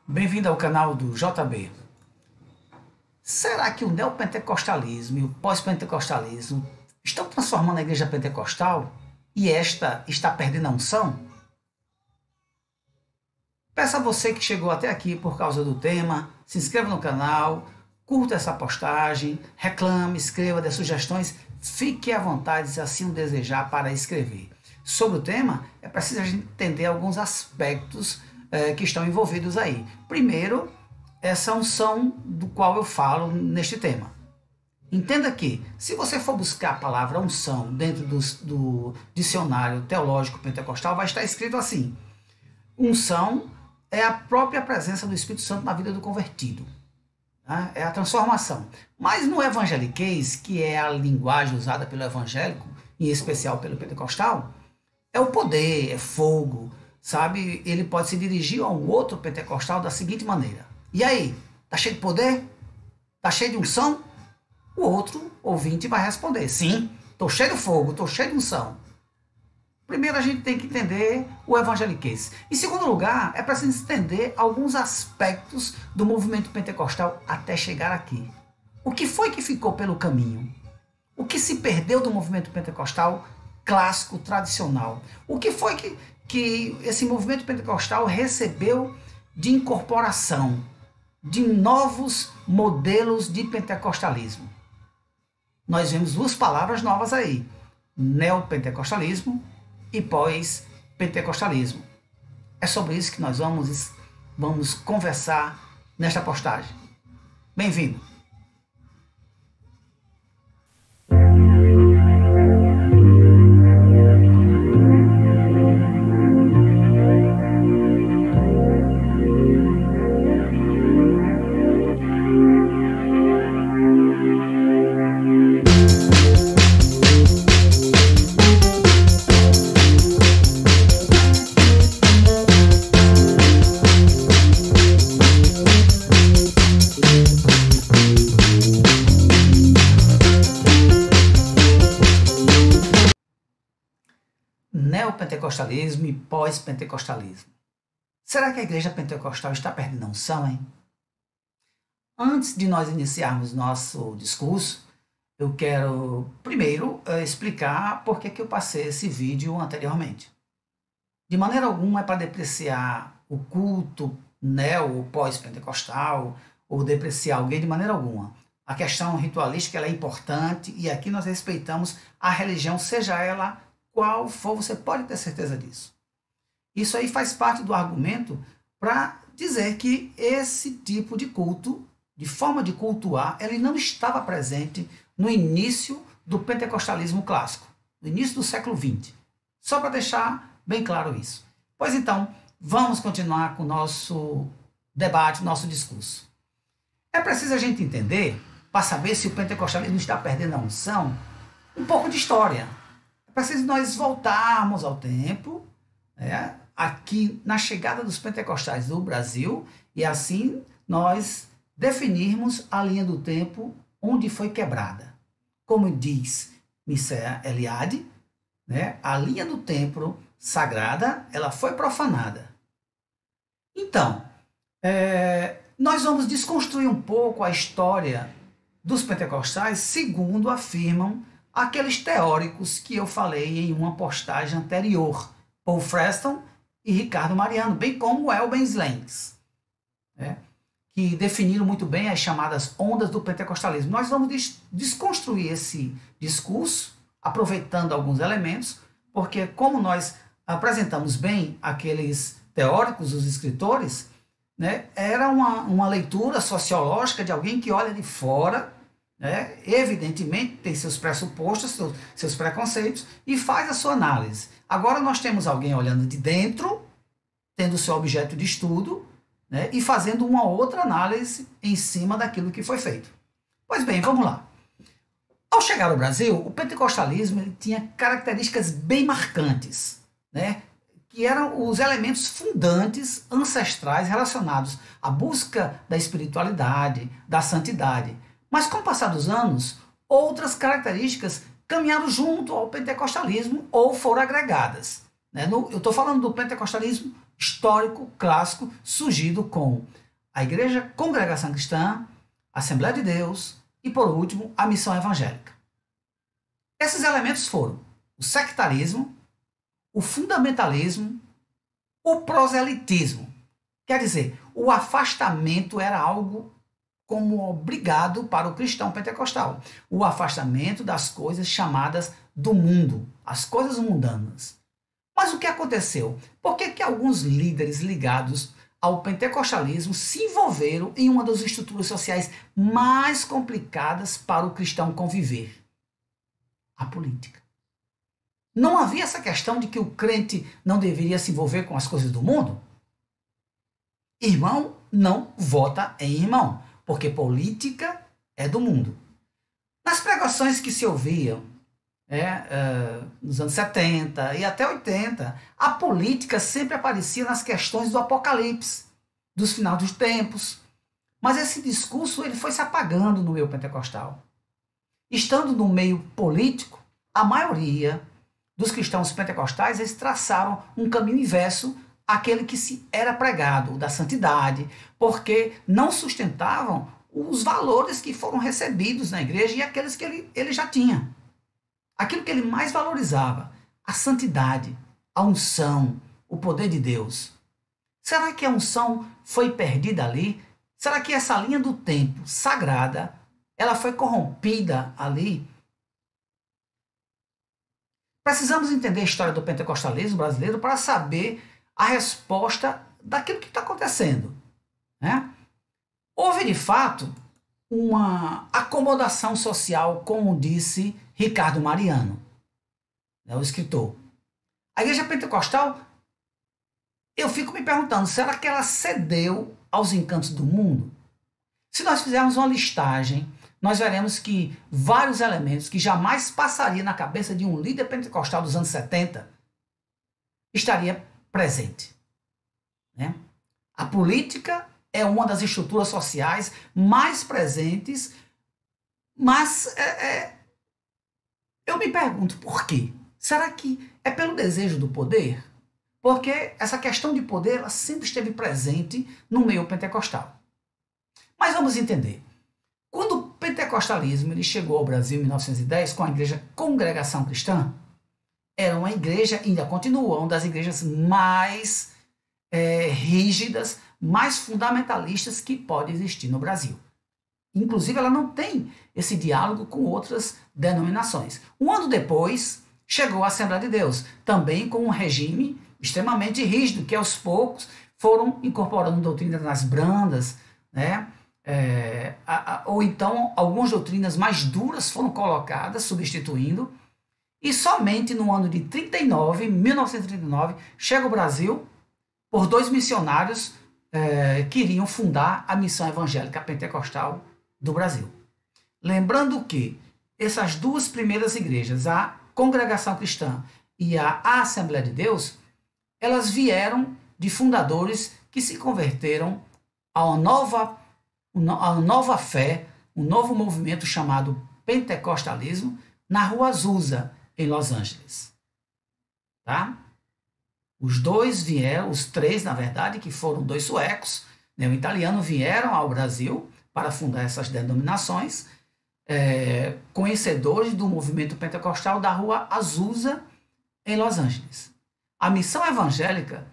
Bem-vindo ao canal do JB. Será que o neopentecostalismo e o pós-pentecostalismo estão transformando a igreja pentecostal e esta está perdendo a unção? Peço a você que chegou até aqui por causa do tema, se inscreva no canal, curta essa postagem, reclame, escreva, dê sugestões, fique à vontade se assim o desejar para escrever. Sobre o tema, é preciso a gente entender alguns aspectos que estão envolvidos aí. Primeiro, essa unção do qual eu falo neste tema. Entenda que, se você for buscar a palavra unção dentro do dicionário teológico pentecostal, vai estar escrito assim: unção é a própria presença do Espírito Santo na vida do convertido. Tá? É a transformação. Mas no evangeliquez, que é a linguagem usada pelo evangélico, em especial pelo pentecostal, é o poder, é fogo, sabe? Ele pode se dirigir a um outro pentecostal da seguinte maneira: e aí, tá cheio de poder? Tá cheio de unção? O outro ouvinte vai responder: sim, tô cheio de fogo, tô cheio de unção. Primeiro a gente tem que entender o evangeliquez. Em segundo lugar, é preciso entender alguns aspectos do movimento pentecostal até chegar aqui. O que foi que ficou pelo caminho? O que se perdeu do movimento pentecostal clássico, tradicional? O que foi que esse movimento pentecostal recebeu de incorporação, de novos modelos de pentecostalismo? Nós vemos duas palavras novas aí: neopentecostalismo e pós-pentecostalismo. É sobre isso que nós vamos conversar nesta postagem. Bem-vindo! Neopentecostalismo e pós-pentecostalismo. Será que a igreja pentecostal está perdendo a unção, hein? Antes de nós iniciarmos nosso discurso, eu quero primeiro explicar por que eu passei esse vídeo anteriormente. De maneira alguma é para depreciar o culto neo ou pós-pentecostal ou depreciar alguém, de maneira alguma. A questão ritualística ela é importante e aqui nós respeitamos a religião, seja ela qual for, você pode ter certeza disso. Isso aí faz parte do argumento para dizer que esse tipo de culto, de forma de cultuar, ele não estava presente no início do pentecostalismo clássico, no início do século XX. Só para deixar bem claro isso. Pois então, vamos continuar com o nosso debate, nosso discurso. É preciso a gente entender, para saber se o pentecostalismo está perdendo a unção, um pouco de história. É preciso nós voltarmos ao tempo, aqui na chegada dos pentecostais do Brasil, e assim nós definirmos a linha do tempo onde foi quebrada. Como diz Mircea Eliade, a linha do tempo sagrada ela foi profanada. Então, nós vamos desconstruir um pouco a história dos pentecostais segundo afirmam aqueles teóricos que eu falei em uma postagem anterior, Paul Freston e Ricardo Mariano, bem como Elben Slengs, que definiram muito bem as chamadas ondas do pentecostalismo. Nós vamos desconstruir esse discurso, aproveitando alguns elementos, porque como nós apresentamos bem aqueles teóricos, os escritores, era uma leitura sociológica de alguém que olha de fora, evidentemente tem seus pressupostos, seus preconceitos e faz a sua análise. Agora nós temos alguém olhando de dentro, tendo seu objeto de estudo, e fazendo uma outra análise em cima daquilo que foi feito. Pois bem, vamos lá. Ao chegar ao Brasil, o pentecostalismo ele tinha características bem marcantes, que eram os elementos fundantes ancestrais relacionados à busca da espiritualidade, da santidade. Mas com o passar dos anos, outras características caminharam junto ao pentecostalismo ou foram agregadas. Eu estou falando do pentecostalismo histórico, clássico, surgido com a Igreja Congregação Cristã, a Assembleia de Deus e, por último, a missão evangélica. Esses elementos foram o sectarismo, o fundamentalismo, o proselitismo. Quer dizer, o afastamento era algo como obrigado para o cristão pentecostal. O afastamento das coisas chamadas do mundo, as coisas mundanas. Mas o que aconteceu? Por que alguns líderes ligados ao pentecostalismo se envolveram em uma das estruturas sociais mais complicadas para o cristão conviver? A política. Não havia essa questão de que o crente não deveria se envolver com as coisas do mundo? Irmão não vota em irmão, porque política é do mundo. Nas pregações que se ouviam nos anos 70 e até 80, a política sempre aparecia nas questões do Apocalipse, dos finais dos tempos. Mas esse discurso ele foi se apagando no meio pentecostal. Estando no meio político, a maioria dos cristãos pentecostais eles traçaram um caminho inverso àquele que se era pregado, o da santidade, porque não sustentavam os valores que foram recebidos na igreja e aqueles que ele já tinha. Aquilo que ele mais valorizava, a santidade, a unção, o poder de Deus. Será que a unção foi perdida ali? Será que essa linha do tempo sagrada, ela foi corrompida ali? Precisamos entender a história do pentecostalismo brasileiro para saber a resposta daquilo que está acontecendo, né? Houve, de fato, uma acomodação social, como disse Ricardo Mariano, o escritor. A igreja pentecostal, eu fico me perguntando, será que ela cedeu aos encantos do mundo? Se nós fizermos uma listagem, nós veremos que vários elementos que jamais passaria na cabeça de um líder pentecostal dos anos 70 estaria presente, né? A política é uma das estruturas sociais mais presentes, mas eu me pergunto por quê? Será que é pelo desejo do poder? Porque essa questão de poder ela sempre esteve presente no meio pentecostal. Mas vamos entender. Quando o pentecostalismo ele chegou ao Brasil em 1910 com a Igreja Congregação Cristã, era uma igreja, ainda continua, uma das igrejas mais rígidas, mais fundamentalistas que pode existir no Brasil. Inclusive, ela não tem esse diálogo com outras denominações. Um ano depois, chegou a Assembleia de Deus, também com um regime extremamente rígido, que aos poucos foram incorporando doutrinas mais brandas, né? Ou então algumas doutrinas mais duras foram colocadas, substituindo, e somente no ano de 1939, chega ao Brasil por dois missionários que iriam fundar a missão evangélica pentecostal do Brasil. Lembrando que essas duas primeiras igrejas, a Congregação Cristã e a Assembleia de Deus, elas vieram de fundadores que se converteram a uma nova fé, um novo movimento chamado pentecostalismo, na Rua Azusa, em Los Angeles. Tá? Os dois vieram, os três, na verdade, que foram dois suecos, né, o italiano, vieram ao Brasil para fundar essas denominações, conhecedores do movimento pentecostal da Rua Azusa, em Los Angeles. A missão evangélica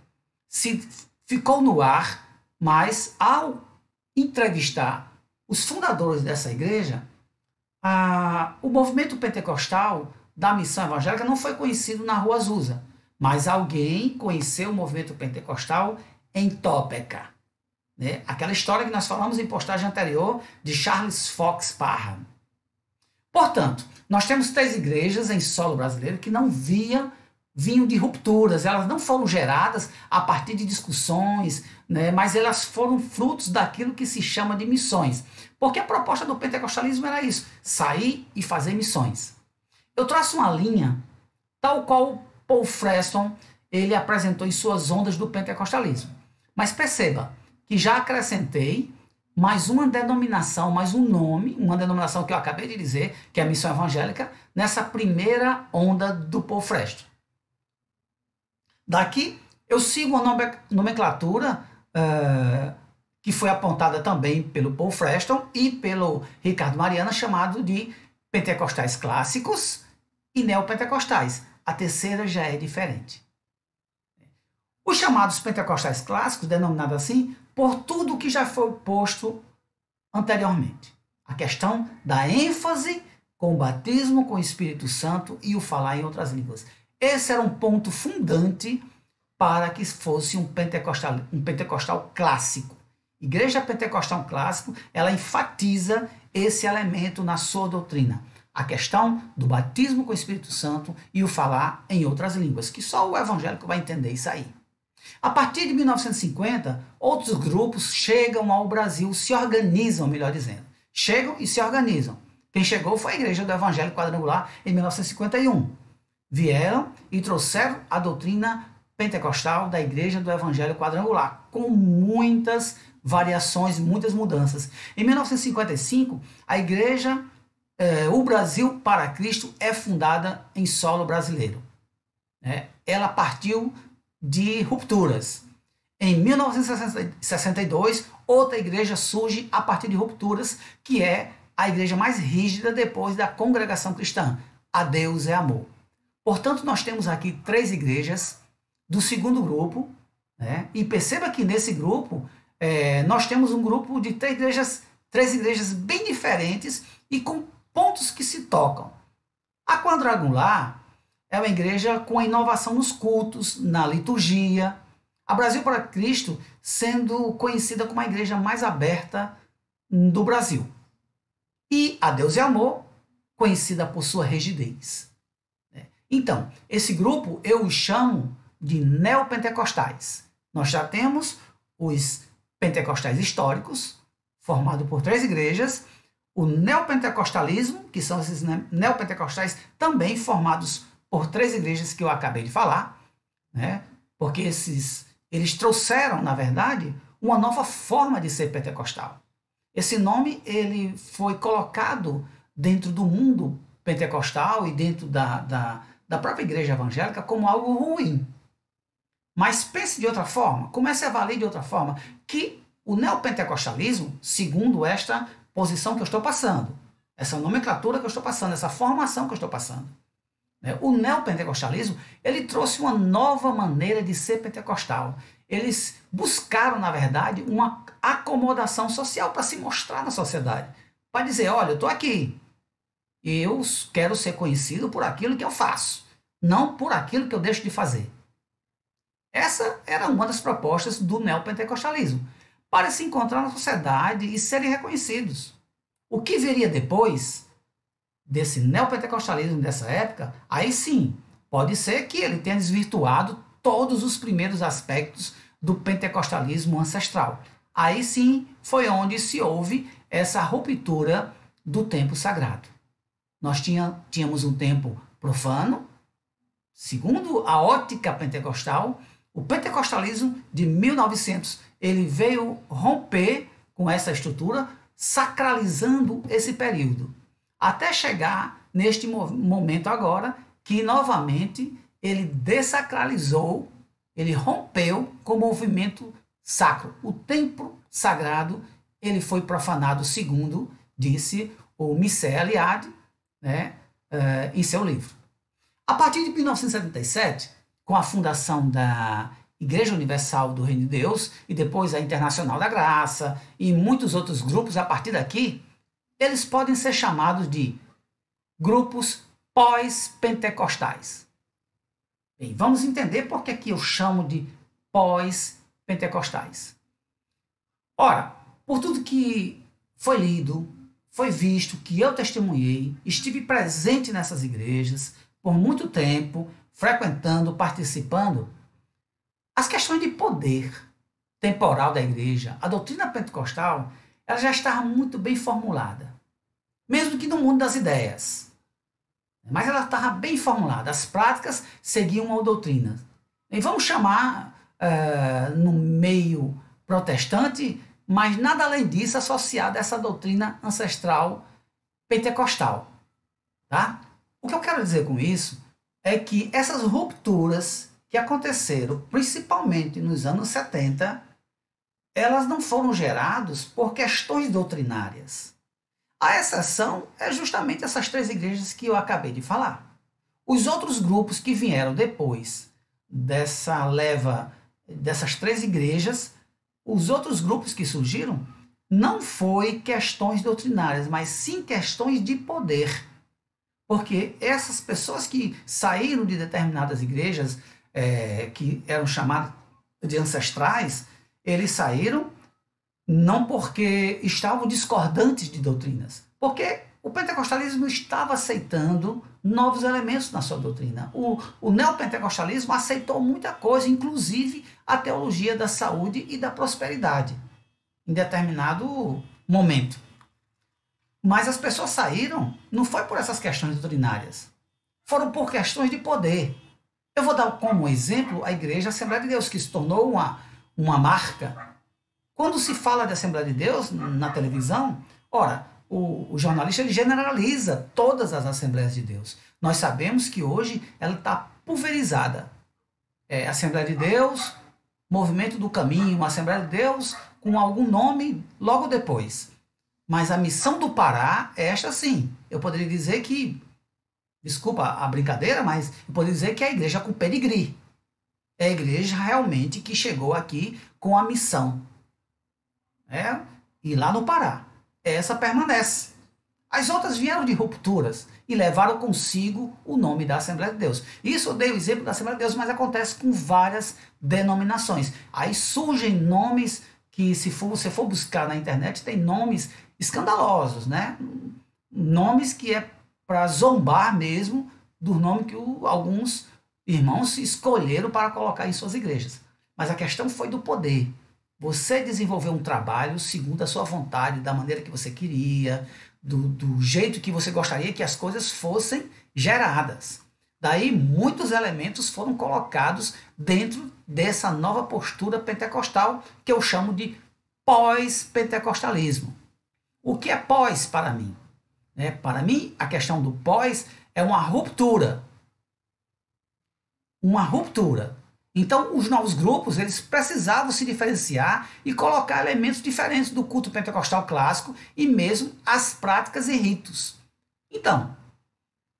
ficou no ar, mas ao entrevistar os fundadores dessa igreja, o movimento pentecostal da missão evangélica não foi conhecido na Rua Azusa, mas alguém conheceu o movimento pentecostal em Topeka. Né? Aquela história que nós falamos em postagem anterior de Charles Fox Parham. Portanto, nós temos três igrejas em solo brasileiro que não vinham de rupturas, elas não foram geradas a partir de discussões, né, mas elas foram frutos daquilo que se chama de missões. Porque a proposta do pentecostalismo era isso, sair e fazer missões. Eu traço uma linha, tal qual Paul Freston ele apresentou em suas ondas do pentecostalismo. Mas perceba que já acrescentei mais uma denominação, mais um nome, uma denominação que eu acabei de dizer, que é a missão evangélica, nessa primeira onda do Paul Freston. Daqui Eu sigo uma nomenclatura que foi apontada também pelo Paul Freston e pelo Ricardo Mariana, chamado de pentecostais clássicos e neopentecostais. A terceira já é diferente. Os chamados pentecostais clássicos, denominados assim, por tudo que já foi posto anteriormente. A questão da ênfase com o batismo com o Espírito Santo e o falar em outras línguas. Esse era um ponto fundante para que fosse um pentecostal clássico. Igreja pentecostal clássico, ela enfatiza esse elemento na sua doutrina. A questão do batismo com o Espírito Santo e o falar em outras línguas, que só o evangélico vai entender isso aí. A partir de 1950, outros grupos chegam ao Brasil, se organizam, melhor dizendo. Chegam e se organizam. Quem chegou foi a Igreja do Evangelho Quadrangular em 1951. Vieram e trouxeram a doutrina pentecostal da Igreja do Evangelho Quadrangular, com muitas variações, muitas mudanças. Em 1955, a Igreja, o Brasil para Cristo, é fundada em solo brasileiro. Ela partiu de rupturas. Em 1962, outra igreja surge a partir de rupturas, que é a igreja mais rígida depois da congregação cristã. A Deus é amor. Portanto, nós temos aqui 3 igrejas do segundo grupo, e perceba que nesse grupo nós temos um grupo de 3 igrejas bem diferentes e com pontos que se tocam. A Quadrangular é uma igreja com a inovação nos cultos, na liturgia. A Brasil para Cristo sendo conhecida como a igreja mais aberta do Brasil. E a Deus é Amor, conhecida por sua rigidez. Então, esse grupo eu o chamo de neopentecostais. Nós já temos os pentecostais históricos, formado por 3 igrejas, o neopentecostalismo, que são esses neopentecostais também formados por 3 igrejas que eu acabei de falar, porque eles trouxeram, na verdade, uma nova forma de ser pentecostal. Esse nome ele foi colocado dentro do mundo pentecostal e dentro da própria igreja evangélica como algo ruim. Mas pense de outra forma, comece a avaliar de outra forma, que o neopentecostalismo, segundo esta posição que eu estou passando, essa nomenclatura que eu estou passando, essa formação que eu estou passando, o neopentecostalismo, ele trouxe uma nova maneira de ser pentecostal. Eles buscaram, na verdade, uma acomodação social para se mostrar na sociedade. Para dizer, olha, eu estou aqui. Eu quero ser conhecido por aquilo que eu faço, não por aquilo que eu deixo de fazer. Essa era uma das propostas do neopentecostalismo, para se encontrar na sociedade e serem reconhecidos. O que viria depois desse neopentecostalismo dessa época, aí sim, pode ser que ele tenha desvirtuado todos os primeiros aspectos do pentecostalismo ancestral. Aí sim foi onde se houve essa ruptura do tempo sagrado. Nós tínhamos um tempo profano, segundo a ótica pentecostal. O pentecostalismo de 1900 ele veio romper com essa estrutura, sacralizando esse período, até chegar neste momento agora, que novamente ele dessacralizou, ele rompeu com o movimento sacro. O templo sagrado ele foi profanado, segundo disse o Mircea Eliade, em seu livro. A partir de 1977, com a fundação da Igreja Universal do Reino de Deus e depois a Internacional da Graça e muitos outros grupos a partir daqui, eles podem ser chamados de grupos pós-pentecostais. Bem, vamos entender por que eu chamo de pós-pentecostais. Ora, por tudo que foi lido, foi visto, que eu testemunhei, estive presente nessas igrejas por muito tempo, frequentando, participando, as questões de poder temporal da igreja, a doutrina pentecostal, ela já estava muito bem formulada, mesmo que no mundo das ideias. Mas ela estava bem formulada, as práticas seguiam a doutrina. E vamos chamar, no meio protestante, mas nada além disso associado a essa doutrina ancestral pentecostal. Tá? O que eu quero dizer com isso é que essas rupturas que aconteceram principalmente nos anos 70, elas não foram geradas por questões doutrinárias. A exceção é justamente essas três igrejas que eu acabei de falar. Os outros grupos que vieram depois dessa leva, dessas três igrejas, os outros grupos que surgiram, não foi questões doutrinárias, mas sim questões de poder. Porque essas pessoas que saíram de determinadas igrejas, que eram chamadas de ancestrais, eles saíram não porque estavam discordantes de doutrinas, porque o pentecostalismo estava aceitando novos elementos na sua doutrina. O neopentecostalismo aceitou muita coisa, inclusive a teologia da saúde e da prosperidade, em determinado momento. Mas as pessoas saíram, não foi por essas questões doutrinárias, foram por questões de poder. Eu vou dar como exemplo a Igreja Assembleia de Deus, que se tornou uma marca. Quando se fala de Assembleia de Deus na televisão, ora, o jornalista ele generaliza todas as Assembleias de Deus. Nós sabemos que hoje ela está pulverizada. Assembleia de Deus, Movimento do Caminho, Assembleia de Deus, com algum nome logo depois. Mas a missão do Pará é esta sim. Eu poderia dizer que, desculpa a brincadeira, mas eu poderia dizer que é a igreja com pedigree. É a igreja realmente que chegou aqui com a missão. E lá no Pará. Essa permanece. As outras vieram de rupturas e levaram consigo o nome da Assembleia de Deus. Isso eu dei o exemplo da Assembleia de Deus, mas acontece com várias denominações. Aí surgem nomes que, se você for buscar na internet, tem nomes escandalosos, né? Nomes que é para zombar mesmo do nome que alguns irmãos escolheram para colocar em suas igrejas. Mas a questão foi do poder. Você desenvolveu um trabalho segundo a sua vontade, da maneira que você queria, do jeito que você gostaria que as coisas fossem geradas. Daí muitos elementos foram colocados dentro dessa nova postura pentecostal que eu chamo de pós-pentecostalismo. O que é pós para mim? Para mim, a questão do pós é uma ruptura. Uma ruptura. Então, os novos grupos eles precisavam se diferenciar e colocar elementos diferentes do culto pentecostal clássico e mesmo as práticas e ritos. Então,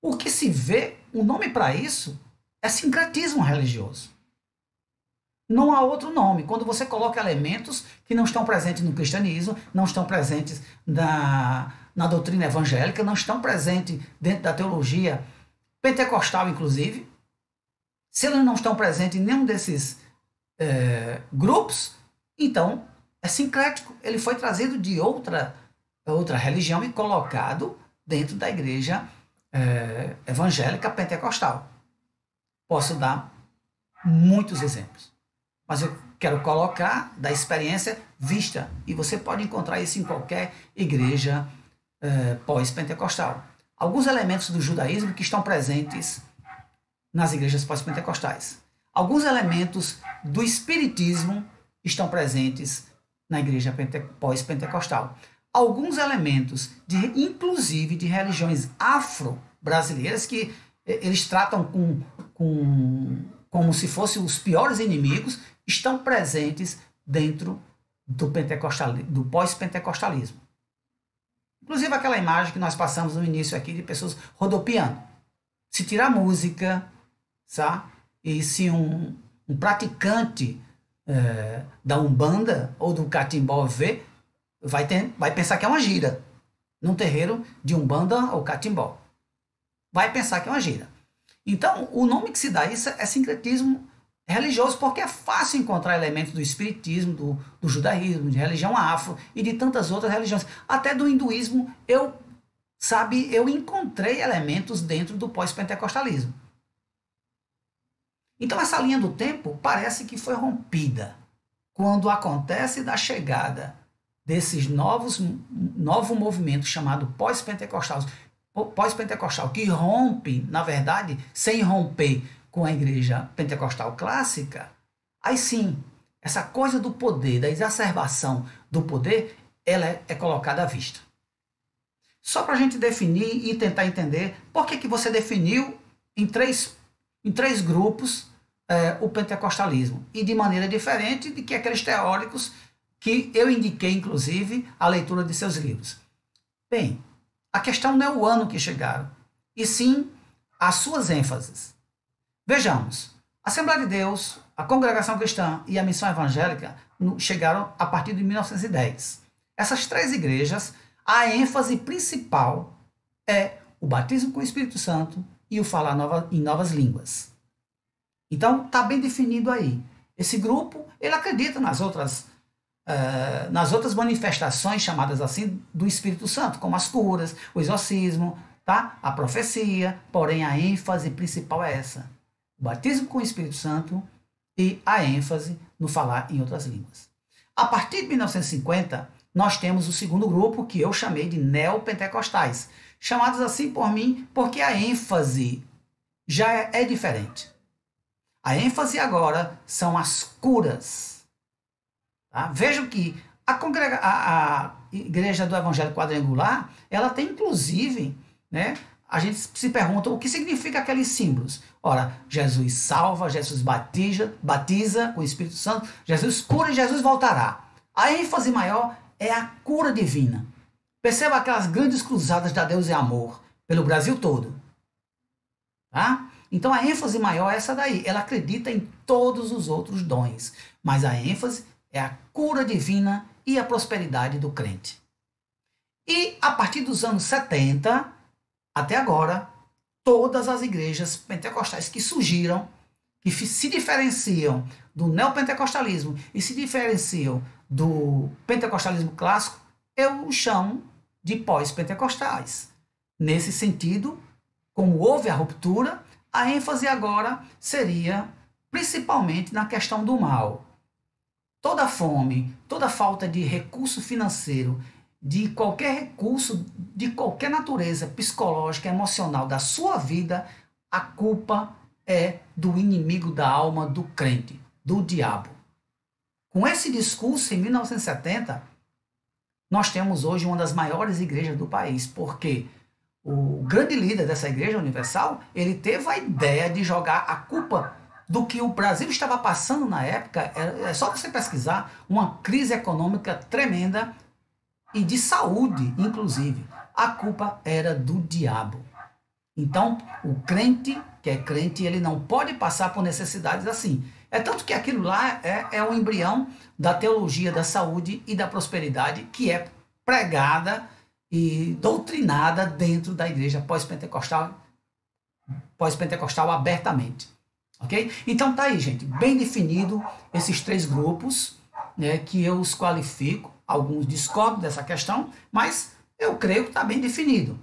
o que se vê, o nome para isso é sincretismo religioso. Não há outro nome. Quando você coloca elementos que não estão presentes no cristianismo, não estão presentes na doutrina evangélica, não estão presentes dentro da teologia pentecostal, inclusive, se eles não estão presentes em nenhum desses grupos, então é sincrético. Ele foi trazido de outra religião e colocado dentro da igreja evangélica pentecostal. Posso dar muitos exemplos, mas eu quero colocar da experiência vista, e você pode encontrar isso em qualquer igreja pós-pentecostal. Alguns elementos do judaísmo que estão presentes nas igrejas pós-pentecostais. Alguns elementos do espiritismo estão presentes na igreja pós-pentecostal. Alguns elementos, inclusive de religiões afro-brasileiras, que eles tratam como se fossem os piores inimigos, estão presentes dentro do pós-pentecostalismo. Inclusive aquela imagem que nós passamos no início aqui de pessoas rodopiando. Se tirar música, sabe? E se um praticante da Umbanda ou do Catimbó ver, vai pensar que é uma gira. Num terreiro de Umbanda ou Catimbó. Vai pensar que é uma gira. Então, o nome que se dá a isso é sincretismo religioso, porque é fácil encontrar elementos do espiritismo, do judaísmo, de religião afro e de tantas outras religiões. Até do hinduísmo, eu encontrei elementos dentro do pós-pentecostalismo. Então essa linha do tempo parece que foi rompida quando acontece da chegada desses novo movimento chamado pós-pentecostal, que rompe, na verdade, sem romper com a igreja pentecostal clássica. Aí sim, essa coisa do poder, da exacerbação do poder, ela é colocada à vista. Só para a gente definir e tentar entender por que você definiu em três grupos o pentecostalismo, e de maneira diferente de que aqueles teóricos que eu indiquei, inclusive, a leitura de seus livros. Bem, a questão não é o ano que chegaram, e sim as suas ênfases. Vejamos, a Assembleia de Deus, a Congregação Cristã e a Missão Evangélica chegaram a partir de 1910. Essas três igrejas, a ênfase principal é o batismo com o Espírito Santo e o falar em novas línguas. Então, está bem definido aí. Esse grupo, ele acredita nas outras manifestações, chamadas assim, do Espírito Santo, como as curas, o exorcismo, tá? A profecia, porém a ênfase principal é essa. O batismo com o Espírito Santo e a ênfase no falar em outras línguas. A partir de 1950, nós temos o segundo grupo, que eu chamei de neopentecostais, chamados assim por mim porque a ênfase já é diferente. A ênfase agora são as curas. Tá? Vejam que a Igreja do Evangelho Quadrangular, ela tem inclusive, né, a gente se pergunta o que significa aqueles símbolos. Ora, Jesus salva, Jesus batiza com o Espírito Santo, Jesus cura e Jesus voltará. A ênfase maior é a cura divina. Perceba aquelas grandes cruzadas da Deus e Amor pelo Brasil todo. Tá? Então a ênfase maior é essa daí. Ela acredita em todos os outros dons, mas a ênfase é a cura divina e a prosperidade do crente. E a partir dos anos 70, até agora, todas as igrejas pentecostais que surgiram, que se diferenciam do neopentecostalismo e se diferenciam do pentecostalismo clássico, eu os chamo de pós-pentecostais. Nesse sentido, como houve a ruptura, a ênfase agora seria principalmente na questão do mal. Toda fome, toda falta de recurso financeiro, de qualquer recurso, de qualquer natureza psicológica, emocional da sua vida, a culpa é do inimigo da alma do crente, do diabo. Com esse discurso, em 1970, nós temos hoje uma das maiores igrejas do país, porque o grande líder dessa igreja universal, ele teve a ideia de jogar a culpa do que o Brasil estava passando na época, é só você pesquisar, uma crise econômica tremenda e de saúde, inclusive. A culpa era do diabo. Então, o crente, que é crente, ele não pode passar por necessidades assim. É tanto que aquilo lá é o embrião da teologia da saúde e da prosperidade que é pregada e doutrinada dentro da igreja pós-pentecostal abertamente. Ok? Então tá aí, gente, bem definido esses três grupos, né, que eu os qualifico. Alguns discordam dessa questão, mas eu creio que está bem definido.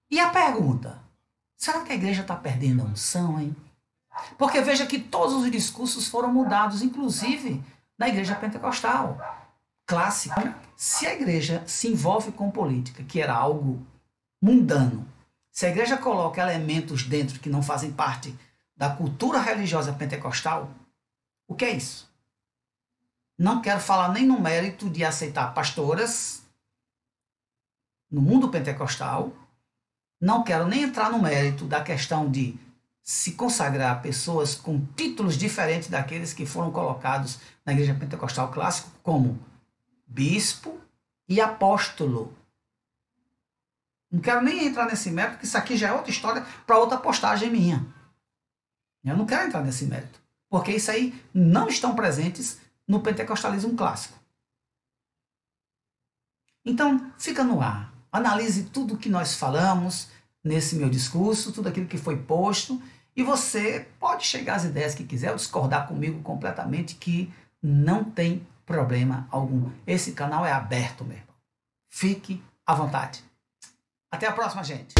E a pergunta, será que a igreja está perdendo a unção, hein? Porque veja que todos os discursos foram mudados, inclusive na igreja pentecostal clássica. Se a igreja se envolve com política, que era algo mundano, se a igreja coloca elementos dentro que não fazem parte da cultura religiosa pentecostal, o que é isso? Não quero falar nem no mérito de aceitar pastoras no mundo pentecostal, não quero nem entrar no mérito da questão de se consagrar pessoas com títulos diferentes daqueles que foram colocados na igreja pentecostal clássica, como bispo e apóstolo. Não quero nem entrar nesse mérito, porque isso aqui já é outra história para outra postagem minha. Eu não quero entrar nesse mérito, porque isso aí não estão presentes no pentecostalismo clássico. Então, fica no ar. Analise tudo o que nós falamos nesse meu discurso, tudo aquilo que foi posto, e você pode chegar às ideias que quiser, ou discordar comigo completamente, que não tem problema algum. Esse canal é aberto, meu irmão. Fique à vontade. Até a próxima, gente.